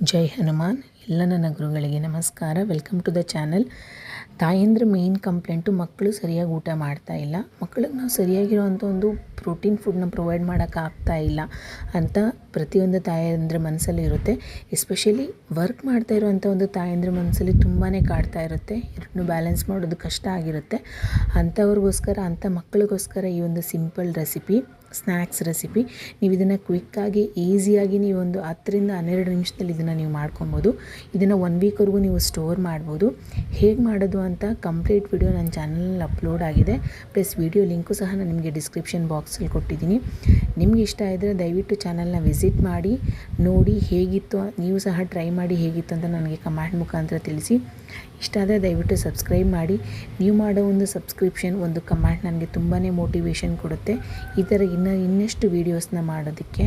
ಜೈ ಹನುಮಾನ್. ಎಲ್ಲ ನನ್ನ ಗುರುಗಳಿಗೆ ನಮಸ್ಕಾರ. Welcome to the channel. ತಾಯಂದ್ರ ಮೇಯ್ನ್ ಕಂಪ್ಲೇಂಟು ಮಕ್ಕಳು ಸರಿಯಾಗಿ ಊಟ ಮಾಡ್ತಾ ಇಲ್ಲ, ಮಕ್ಕಳಿಗೆ ನಾವು ಸರಿಯಾಗಿರೋವಂಥ ಒಂದು ಪ್ರೋಟೀನ್ ಫುಡ್ನ ಪ್ರೊವೈಡ್ ಮಾಡೋಕ್ಕಾಗ್ತಾ ಇಲ್ಲ ಅಂತ ಪ್ರತಿಯೊಂದು ತಾಯಂದ್ರ ಮನಸ್ಸಲ್ಲಿ ಇರುತ್ತೆ. ಎಸ್ಪೆಷಲಿ ವರ್ಕ್ ಮಾಡ್ತಾ ಇರುವಂಥ ಒಂದು ತಾಯಂದ್ರ ಮನಸ್ಸಲ್ಲಿ ತುಂಬಾ ಕಾಡ್ತಾ ಇರುತ್ತೆ. ಎರಡನ್ನೂ ಬ್ಯಾಲೆನ್ಸ್ ಮಾಡೋದು ಕಷ್ಟ ಆಗಿರುತ್ತೆ. ಅಂಥವ್ರಿಗೋಸ್ಕರ, ಅಂಥ ಮಕ್ಕಳಿಗೋಸ್ಕರ ಈ ಒಂದು ಸಿಂಪಲ್ ರೆಸಿಪಿ, ಸ್ನ್ಯಾಕ್ಸ್ ರೆಸಿಪಿ. ನೀವು ಇದನ್ನು ಕ್ವಿಕ್ಕಾಗಿ ಈಸಿಯಾಗಿ ನೀವು ಒಂದು 10ರಿಂದ 12 ನಿಮಿಷದಲ್ಲಿ ಇದನ್ನು ನೀವು ಮಾಡ್ಕೊಬೋದು. ಇದನ್ನು 1 ವೀಕ್ವರೆಗೂ ನೀವು ಸ್ಟೋರ್ ಮಾಡ್ಬೋದು. ಹೇಗೆ ಮಾಡೋದು ಅಂತ ಕಂಪ್ಲೀಟ್ ವಿಡಿಯೋ ನನ್ನ ಚಾನಲಲ್ಲಿ ಅಪ್ಲೋಡ್ ಆಗಿದೆ. ಪ್ಲಸ್ ವಿಡಿಯೋ ಲಿಂಕು ಸಹ ನಾನು ನಿಮಗೆ ಡಿಸ್ಕ್ರಿಪ್ಷನ್ ಬಾಕ್ಸಲ್ಲಿ ಕೊಟ್ಟಿದ್ದೀನಿ. ನಿಮ್ಗೆ ಇಷ್ಟ ಇದ್ದರೆ ದಯವಿಟ್ಟು ಚಾನಲ್ನ ವಿಸಿಟ್ ಮಾಡಿ ನೋಡಿ, ಹೇಗಿತ್ತು ನೀವು ಸಹ ಟ್ರೈ ಮಾಡಿ ಹೇಗಿತ್ತು ಅಂತ ನನಗೆ ಕಮೆಂಟ್ ಮುಖಾಂತರ ತಿಳಿಸಿ. ಇಷ್ಟ ಆದರೆ ದಯವಿಟ್ಟು ಸಬ್ಸ್ಕ್ರೈಬ್ ಮಾಡಿ. ನೀವು ಮಾಡೋ ಒಂದು ಸಬ್ಸ್ಕ್ರಿಪ್ಷನ್, ಒಂದು ಕಮೆಂಟ್ ನನಗೆ ತುಂಬಾ ಮೋಟಿವೇಶನ್ ಕೊಡುತ್ತೆ ಈ ಥರ ಇನ್ನಷ್ಟು ವೀಡಿಯೋಸ್ನ ಮಾಡೋದಕ್ಕೆ.